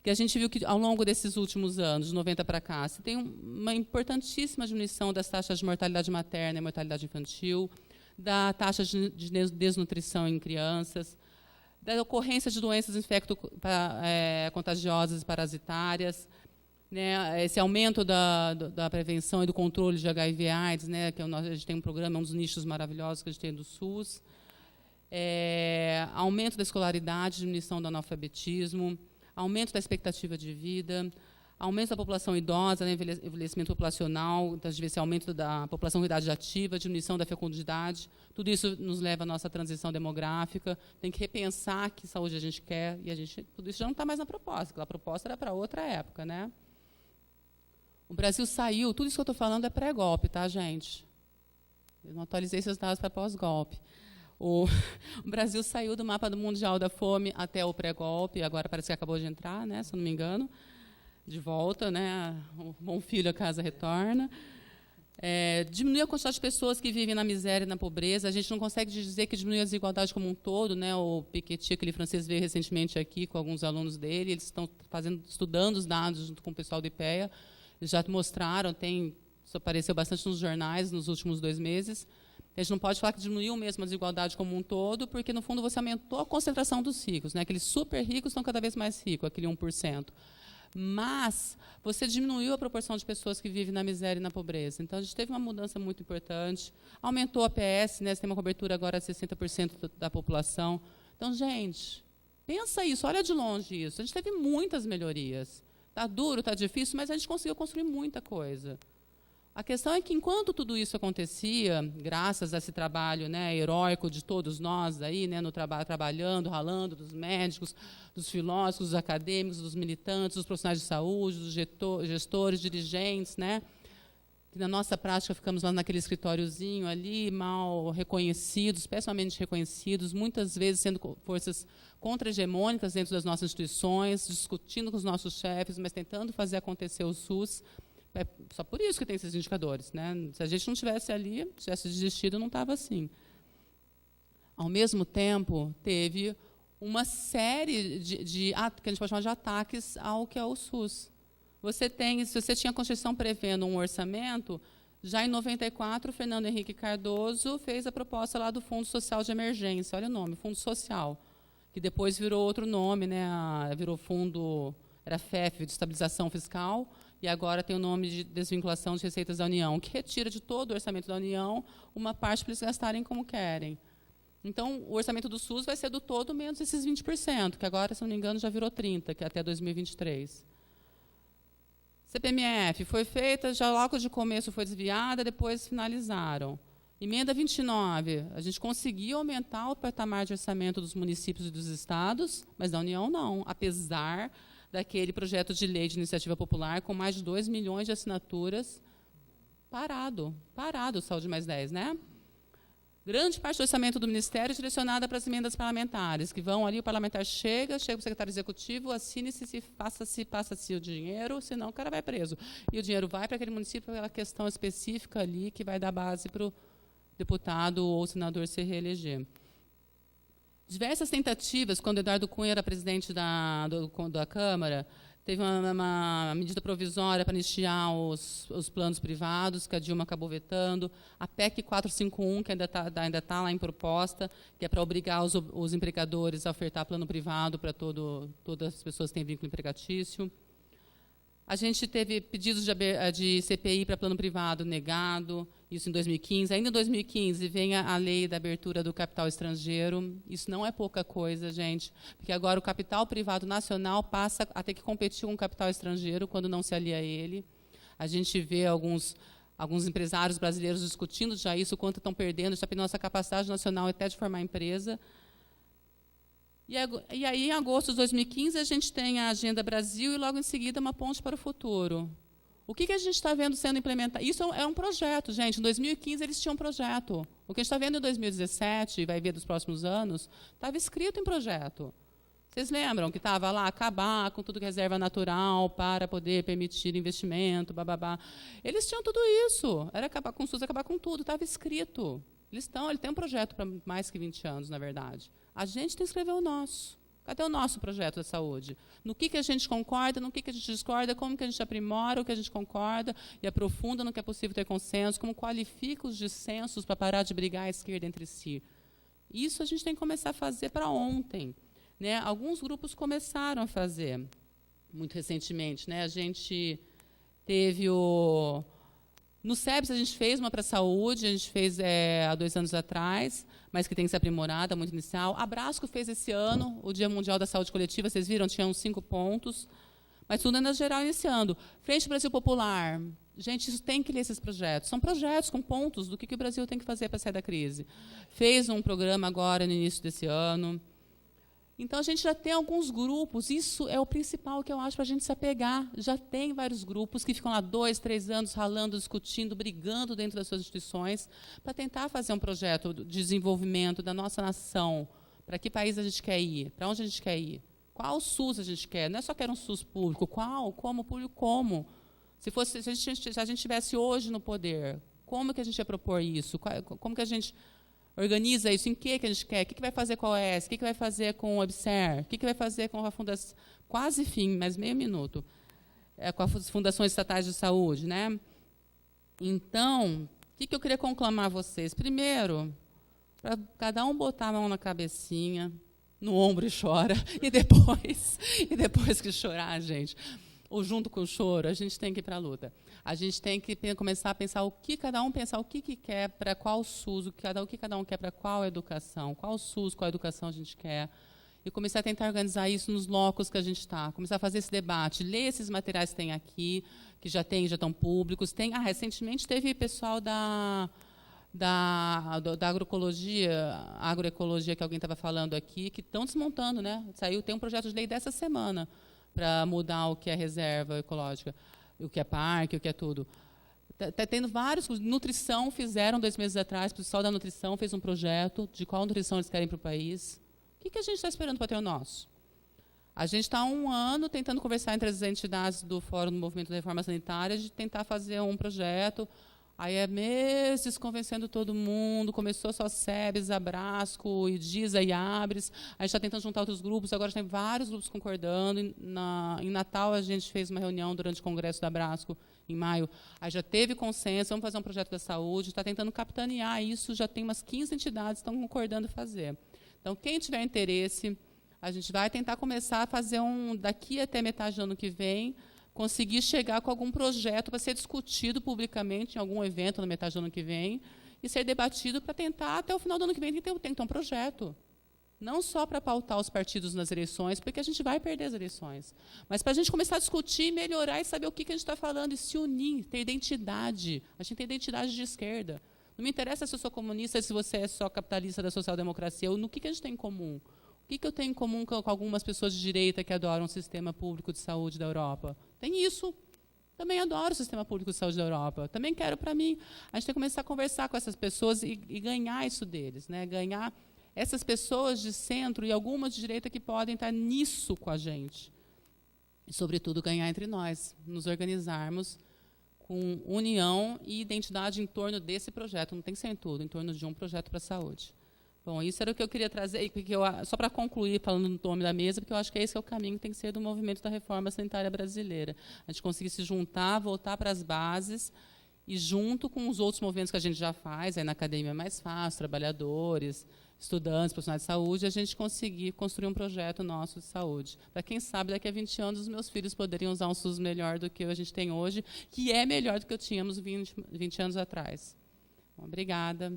Que a gente viu que, ao longo desses últimos anos, de 90 para cá, se tem uma importantíssima diminuição das taxas de mortalidade materna e mortalidade infantil, da taxa de desnutrição em crianças, da ocorrência de doenças contagiosas e parasitárias, né, esse aumento da prevenção e do controle de HIV/AIDS, né, que a gente tem um programa, um dos nichos maravilhosos que a gente tem do SUS, aumento da escolaridade, diminuição do analfabetismo, aumento da expectativa de vida, aumento da população idosa, né, envelhecimento populacional, então, esse aumento da população com idade ativa, diminuição da fecundidade. Tudo isso nos leva à nossa transição demográfica. Tem que repensar que saúde a gente quer, e tudo isso já não está mais na proposta, porque a proposta era para outra época. Né? O Brasil saiu, tudo isso que eu estou falando é pré-golpe, tá, gente? Eu não atualizei esses dados para pós-golpe. O Brasil saiu do mapa do mundial da fome até o pré-golpe, agora parece que acabou de entrar, né, se eu não me engano, de volta, né, o bom filho a casa retorna. Diminuiu a quantidade de pessoas que vivem na miséria e na pobreza. A gente não consegue dizer que diminuiu a desigualdade como um todo, né? O Piketty, aquele francês, veio recentemente aqui com alguns alunos dele, eles estão estudando os dados junto com o pessoal do IPEA, eles já mostraram, isso apareceu bastante nos jornais nos últimos 2 meses. A gente não pode falar que diminuiu mesmo a desigualdade como um todo, porque, no fundo, você aumentou a concentração dos ricos. Né? Aqueles super ricos estão cada vez mais ricos, aquele 1%. Mas você diminuiu a proporção de pessoas que vivem na miséria e na pobreza. Então, a gente teve uma mudança muito importante. Aumentou a PS, né? Você tem uma cobertura agora de 60% da população. Então, gente, pensa isso, olha de longe isso. A gente teve muitas melhorias. Está duro, está difícil, mas a gente conseguiu construir muita coisa. A questão é que, enquanto tudo isso acontecia, graças a esse trabalho, né, heróico de todos nós, aí, né, trabalhando, ralando, dos médicos, dos filósofos, dos acadêmicos, dos militantes, dos profissionais de saúde, dos gestores, dirigentes, né, que na nossa prática ficamos lá naquele escritóriozinho ali, mal reconhecidos, pessoalmente reconhecidos, muitas vezes sendo forças contra-hegemônicas dentro das nossas instituições, discutindo com os nossos chefes, mas tentando fazer acontecer o SUS. É só por isso que tem esses indicadores. Né? Se a gente não estivesse ali, tivesse desistido, não estava assim. Ao mesmo tempo, teve uma série que a gente pode chamar de ataques ao que é o SUS. Se você tinha a Constituição prevendo um orçamento, já em 94, o Fernando Henrique Cardoso fez a proposta lá do Fundo Social de Emergência. Olha o nome, Fundo Social, que depois virou outro nome, né? Virou Fundo, era FEF, de Estabilização Fiscal, e agora tem o nome de Desvinculação de Receitas da União, que retira de todo o orçamento da União uma parte para eles gastarem como querem. Então, o orçamento do SUS vai ser do todo menos esses 20%, que agora, se não me engano, já virou 30%, que é até 2023. CPMF foi feita, já logo de começo foi desviada, depois finalizaram. Emenda 29, a gente conseguiu aumentar o patamar de orçamento dos municípios e dos estados, mas da União não, apesar daquele projeto de lei de iniciativa popular com mais de 2 milhões de assinaturas, parado, Saúde Mais 10, né? Grande parte do orçamento do Ministério é direcionada para as emendas parlamentares, que vão ali, o parlamentar chega para o secretário executivo, assine-se, passa-se o dinheiro, senão o cara vai preso. E o dinheiro vai para aquele município, para aquela questão específica ali, que vai dar base para o deputado ou senador se reeleger. Diversas tentativas, quando Eduardo Cunha era presidente da Câmara, teve uma medida provisória para anistiar os planos privados, que a Dilma acabou vetando, a PEC 451, que ainda tá lá em proposta, que é para obrigar os empregadores a ofertar plano privado para todas as pessoas que têm vínculo empregatício. A gente teve pedidos de CPI para plano privado negado, isso em 2015. Ainda em 2015 vem a lei da abertura do capital estrangeiro. Isso não é pouca coisa, gente, porque agora o capital privado nacional passa a ter que competir com o capital estrangeiro quando não se alia a ele. A gente vê alguns empresários brasileiros discutindo já isso, quanto estão perdendo, já perdendo nossa capacidade nacional até de formar empresa. E aí, em agosto de 2015, a gente tem a Agenda Brasil e, logo em seguida, uma ponte para o futuro. O que a gente está vendo sendo implementado? Isso é um projeto, gente. Em 2015, eles tinham um projeto. O que a gente está vendo em 2017, e vai ver dos próximos anos, estava escrito em projeto. Vocês lembram que estava lá, acabar com tudo que é reserva natural para poder permitir investimento, bababá. Eles tinham tudo isso. Era acabar com o SUS, acabar com tudo. Estava escrito. Ele tem um projeto para mais que 20 anos, na verdade. A gente tem que escrever o nosso. Cadê o nosso projeto da saúde? No que a gente concorda, no que a gente discorda, como que a gente aprimora o que a gente concorda e aprofunda no que é possível ter consenso, como qualifica os dissensos para parar de brigar a esquerda entre si. Isso a gente tem que começar a fazer para ontem. Né? Alguns grupos começaram a fazer, muito recentemente. Né? A gente teve no SEBS, a gente fez uma para a saúde, a gente fez há 2 anos atrás, mas que tem que ser aprimorada, muito inicial. A Brasco fez esse ano, o Dia Mundial da Saúde Coletiva, vocês viram, tinha uns 5 pontos, mas tudo ainda geral iniciando. Frente Brasil Popular, gente, isso tem que ler esses projetos. São projetos com pontos do que o Brasil tem que fazer para sair da crise. Fez um programa agora, no início desse ano. Então, a gente já tem alguns grupos, isso é o principal que eu acho para a gente se apegar. Já tem vários grupos que ficam lá 2, 3 anos ralando, discutindo, brigando dentro das suas instituições para tentar fazer um projeto de desenvolvimento da nossa nação. Para que país a gente quer ir? Para onde a gente quer ir? Qual SUS a gente quer? Não é só quer um SUS público. Qual? Como? Público? Como? Se a gente estivesse hoje no poder, como que a gente ia propor isso? Como que a gente organiza isso? Em que a gente quer? O que vai fazer com a OS? O que vai fazer com o Observe? O que vai fazer com a fundação? Quase fim, mais meio minuto. Com as fundações estatais de saúde. Né? Então, o que eu queria conclamar a vocês? Primeiro, para cada um botar a mão na cabecinha, no ombro e chora, e depois que chorar, gente, ou junto com o choro, a gente tem que ir para a luta. A gente tem que começar a pensar o que cada um pensar, o que quer para qual SUS, o que cada um quer para qual educação, qual SUS, qual educação a gente quer, e começar a tentar organizar isso nos locos que a gente está, começar a fazer esse debate, ler esses materiais que tem aqui, que já estão públicos. Recentemente teve pessoal da agroecologia que alguém estava falando aqui, que estão desmontando, né? Tem um projeto de lei dessa semana para mudar o que é reserva ecológica, o que é parque, o que é tudo. Está tendo vários. Nutrição fizeram 2 meses atrás, o pessoal da nutrição fez um projeto de qual nutrição eles querem para o país. O que a gente está esperando para ter o nosso? A gente está há 1 ano tentando conversar entre as entidades do Fórum do Movimento da Reforma Sanitária de tentar fazer um projeto. Aí é meses convencendo todo mundo, começou só SEBS, a Brasco, IDISA e ABRES, a gente está tentando juntar outros grupos, agora já tem vários grupos concordando. Em Natal, a gente fez uma reunião durante o congresso da Brasco, em maio, aí já teve consenso, vamos fazer um projeto da saúde, está tentando capitanear isso, já tem umas 15 entidades que estão concordando fazer. Então, quem tiver interesse, a gente vai tentar começar a fazer daqui até metade do ano que vem, conseguir chegar com algum projeto para ser discutido publicamente em algum evento na metade do ano que vem e ser debatido para tentar, até o final do ano que vem, tem que ter um projeto. Não só para pautar os partidos nas eleições, porque a gente vai perder as eleições, mas para a gente começar a discutir, melhorar e saber o que a gente está falando e se unir, ter identidade. A gente tem identidade de esquerda. Não me interessa se eu sou comunista, se você é só capitalista da social-democracia, no que a gente tem em comum. O que eu tenho em comum com algumas pessoas de direita que adoram o sistema público de saúde da Europa? Tem isso. Também adoro o sistema público de saúde da Europa. Também quero para mim. A gente tem que começar a conversar com essas pessoas e ganhar isso deles. Né? Ganhar essas pessoas de centro e algumas de direita que podem estar nisso com a gente. E, sobretudo, ganhar entre nós. Nos organizarmos com união e identidade em torno desse projeto. Não tem que ser em tudo, em torno de um projeto para a saúde. Bom, isso era o que eu queria trazer, só para concluir, falando no nome da mesa, porque eu acho que esse é o caminho que tem que ser do movimento da reforma sanitária brasileira. A gente conseguir se juntar, voltar para as bases, e junto com os outros movimentos que a gente já faz, aí na academia é mais fácil, trabalhadores, estudantes, profissionais de saúde, a gente conseguir construir um projeto nosso de saúde. Para quem sabe, daqui a 20 anos, os meus filhos poderiam usar um SUS melhor do que a gente tem hoje, que é melhor do que eu tínhamos 20 anos atrás. Obrigada.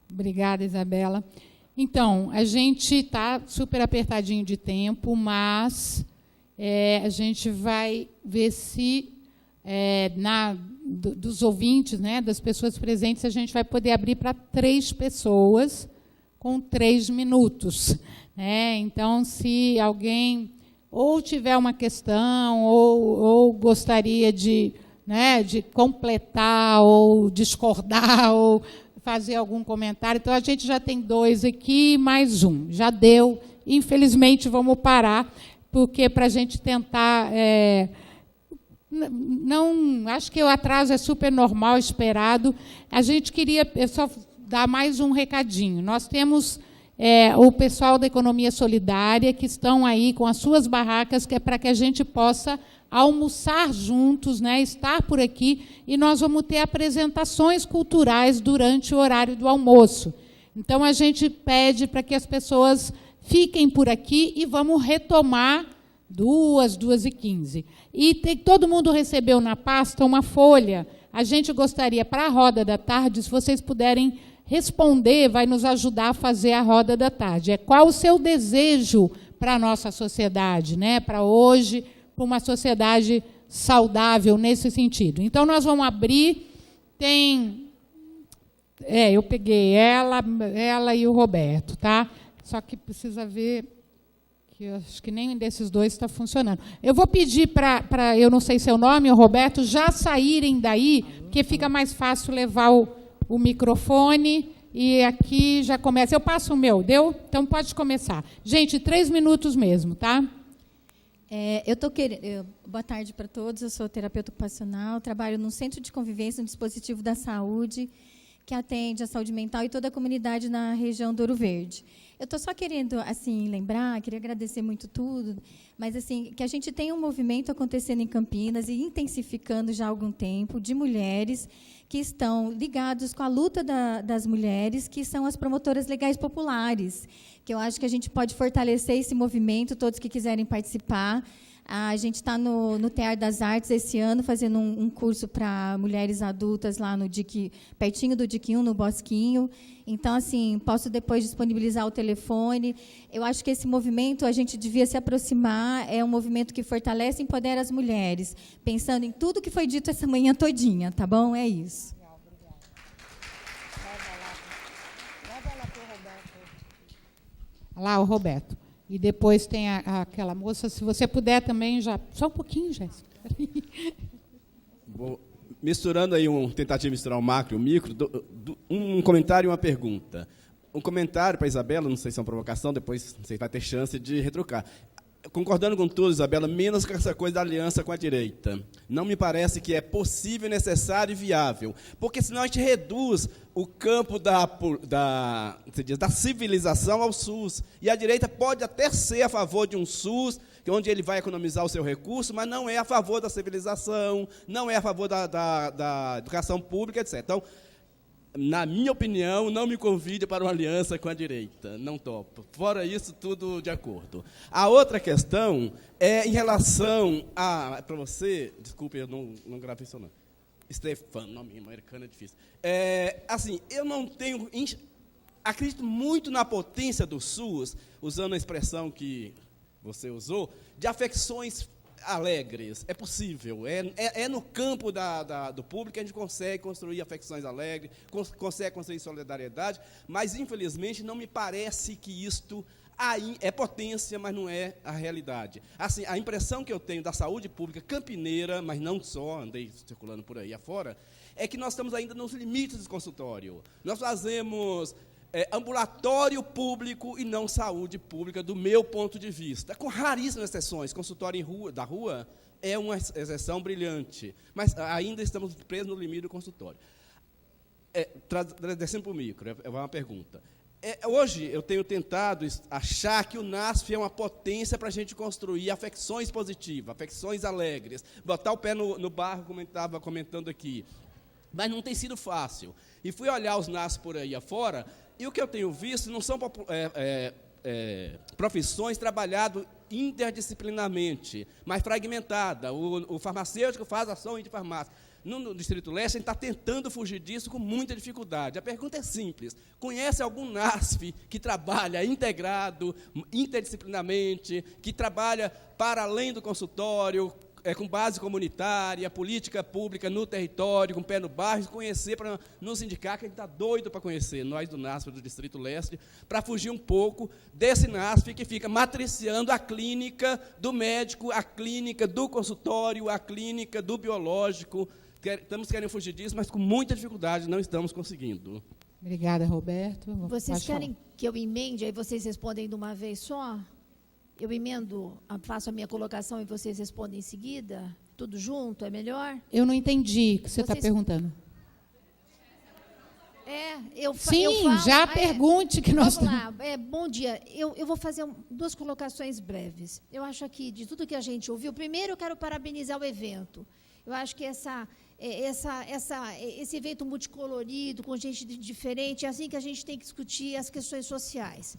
Obrigada, Isabela. Então, a gente está super apertadinho de tempo, mas a gente vai ver se, dos ouvintes, né, das pessoas presentes, a gente vai poder abrir para 3 pessoas com 3 minutos. Né? Então, se alguém ou tiver uma questão ou gostaria de completar ou discordar ou fazer algum comentário. Então, a gente já tem 2 aqui, mais um. Já deu. Infelizmente, vamos parar, porque para a gente tentar... acho que o atraso é super normal, esperado. A gente queria só dar mais um recadinho. Nós temos o pessoal da Economia Solidária, que estão aí com as suas barracas, que é para que a gente possa almoçar juntos, né, estar por aqui, e nós vamos ter apresentações culturais durante o horário do almoço. Então, a gente pede para que as pessoas fiquem por aqui e vamos retomar 2h15. E todo mundo recebeu na pasta uma folha. A gente gostaria, para a roda da tarde, se vocês puderem responder, vai nos ajudar a fazer a roda da tarde. Qual o seu desejo para a nossa sociedade, né, para hoje, para uma sociedade saudável nesse sentido. Então, nós vamos abrir, eu peguei ela e o Roberto, tá? Só que precisa ver, que eu acho que nenhum desses 2 está funcionando. Eu vou pedir para, eu não sei seu nome, o Roberto, já saírem daí, porque fica mais fácil levar o microfone, e aqui já começa. Eu passo o meu, deu? Então, pode começar. Gente, 3 minutos mesmo, tá? Boa tarde para todos, eu sou terapeuta ocupacional, trabalho num centro de convivência, no dispositivo da saúde, que atende a saúde mental e toda a comunidade na região do Ouro Verde. Eu estou só querendo lembrar, queria agradecer muito tudo, mas que a gente tem um movimento acontecendo em Campinas e intensificando já há algum tempo, de mulheres que estão ligados com a luta das mulheres, que são as promotoras legais populares, que eu acho que a gente pode fortalecer esse movimento, todos que quiserem participar. A gente está no Tear das Artes esse ano, fazendo um curso para mulheres adultas lá no DIC, pertinho do DIC 1, no Bosquinho. Então, posso depois disponibilizar o telefone. Eu acho que esse movimento a gente devia se aproximar, é um movimento que fortalece e empodera as mulheres, pensando em tudo que foi dito essa manhã todinha, tá bom? É isso. Lá, o Roberto. E depois tem aquela moça, se você puder também, já... Só um pouquinho, Jéssica. Misturando aí tentativa de misturar o macro e o micro, um comentário e uma pergunta. Um comentário para a Isabela, não sei se é uma provocação, depois você vai ter chance de retrucar. Concordando com tudo, Isabela, menos com essa coisa da aliança com a direita. Não me parece que é possível, necessário e viável, porque senão a gente reduz o campo da civilização ao SUS. E a direita pode até ser a favor de um SUS, onde ele vai economizar o seu recurso, mas não é a favor da civilização, não é a favor da educação pública, etc. Então, na minha opinião, não me convide para uma aliança com a direita. Não topo. Fora isso, tudo de acordo. A outra questão é em relação a... Para você... Desculpe, eu não gravei seu nome. Stefano, nome americano é difícil. Eu não tenho... Acredito muito na potência do SUS, usando a expressão que você usou, de afecções alegres. É possível. É no campo do público que a gente consegue construir afecções alegres, consegue construir solidariedade, mas, infelizmente, não me parece que isto é potência, mas não é a realidade. A impressão que eu tenho da saúde pública campineira, mas não só, andei circulando por aí afora, é que nós estamos ainda nos limites do consultório. Nós fazemos ambulatório público e não saúde pública, do meu ponto de vista, com raríssimas exceções. Consultório da rua é uma exceção brilhante, mas ainda estamos presos no limite do consultório. Descendo para o micro, é uma pergunta. Hoje eu tenho tentado achar que o NASF é uma potência para a gente construir afecções positivas, afecções alegres, botar o pé no barro, como eu estava comentando aqui. Mas não tem sido fácil. E fui olhar os NASF por aí afora, e o que eu tenho visto não são profissões trabalhadas interdisciplinarmente, mas fragmentada. O farmacêutico faz ação de farmácia. No Distrito Leste, a gente está tentando fugir disso com muita dificuldade. A pergunta é simples. Conhece algum NASF que trabalha integrado, interdisciplinarmente, que trabalha para além do consultório, com base comunitária, política pública no território, com pé no bairro, conhecer, para nos indicar que a gente está doido para conhecer, nós do NASF do Distrito Leste, para fugir um pouco desse NASF que fica matriciando a clínica do médico, a clínica do consultório, a clínica do biológico. Estamos querendo fugir disso, mas com muita dificuldade não estamos conseguindo. Obrigada, Roberto. Vocês querem que eu emende, aí vocês respondem de uma vez só? Eu emendo, faço a minha colocação e vocês respondem em seguida? Tudo junto, é melhor? Eu não entendi o que você está perguntando. Sim, já pergunte que nós... Vamos lá, bom dia. Eu vou fazer duas colocações breves. Eu acho aqui, de tudo que a gente ouviu, primeiro eu quero parabenizar o evento. Eu acho que esse evento multicolorido, com gente diferente, é assim que a gente tem que discutir as questões sociais.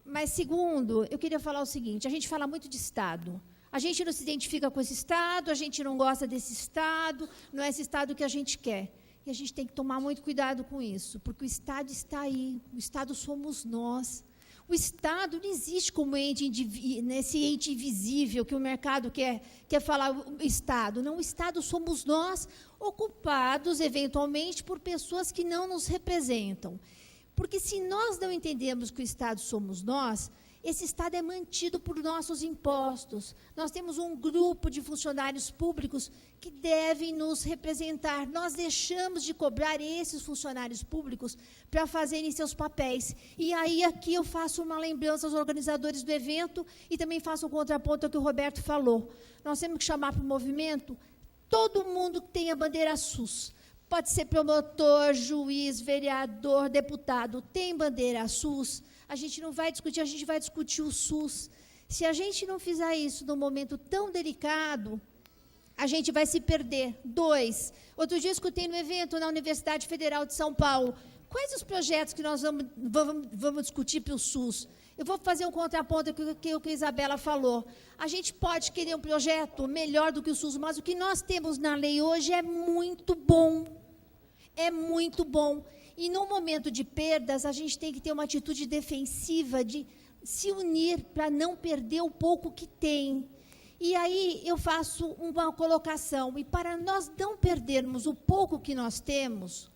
Mas, segundo, eu queria falar o seguinte, a gente fala muito de Estado. A gente não se identifica com esse Estado, a gente não gosta desse Estado, não é esse Estado que a gente quer. E a gente tem que tomar muito cuidado com isso, porque o Estado está aí, o Estado somos nós. O Estado não existe como nesse ente invisível que o mercado quer falar, o Estado. Não, o Estado somos nós, ocupados, eventualmente, por pessoas que não nos representam. Porque se nós não entendemos que o Estado somos nós, esse Estado é mantido por nossos impostos. Nós temos um grupo de funcionários públicos que devem nos representar. Nós deixamos de cobrar esses funcionários públicos para fazerem seus papéis. E aí, aqui eu faço uma lembrança aos organizadores do evento e também faço um contraponto ao que o Roberto falou. Nós temos que chamar para o movimento todo mundo que tem a bandeira SUS. Pode ser promotor, juiz, vereador, deputado, tem bandeira SUS. A gente não vai discutir, a gente vai discutir o SUS. Se a gente não fizer isso num momento tão delicado, a gente vai se perder. 2, outro dia eu escutei no evento na Universidade Federal de São Paulo, quais os projetos que nós vamos discutir para o SUS? Eu vou fazer um contraponto com o que a Isabela falou. A gente pode querer um projeto melhor do que o SUS, mas o que nós temos na lei hoje é muito bom. É muito bom. E, num momento de perdas, a gente tem que ter uma atitude defensiva, de se unir para não perder o pouco que tem. E aí eu faço uma colocação. E para nós não perdermos o pouco que nós temos,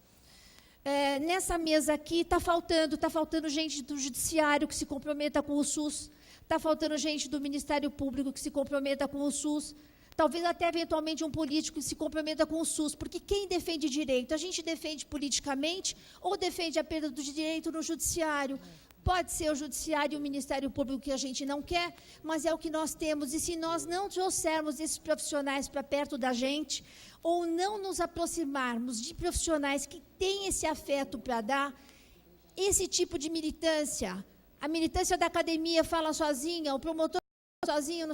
nessa mesa aqui está faltando gente do Judiciário que se comprometa com o SUS, está faltando gente do Ministério Público que se comprometa com o SUS, talvez até, eventualmente, um político que se comprometa com o SUS, porque quem defende direito? A gente defende politicamente ou defende a perda do direito no Judiciário? Pode ser o Judiciário e o Ministério Público que a gente não quer, mas é o que nós temos. E se nós não trouxermos esses profissionais para perto da gente, ou não nos aproximarmos de profissionais que têm esse afeto para dar, esse tipo de militância, a militância da academia fala sozinha, o promotor sozinho,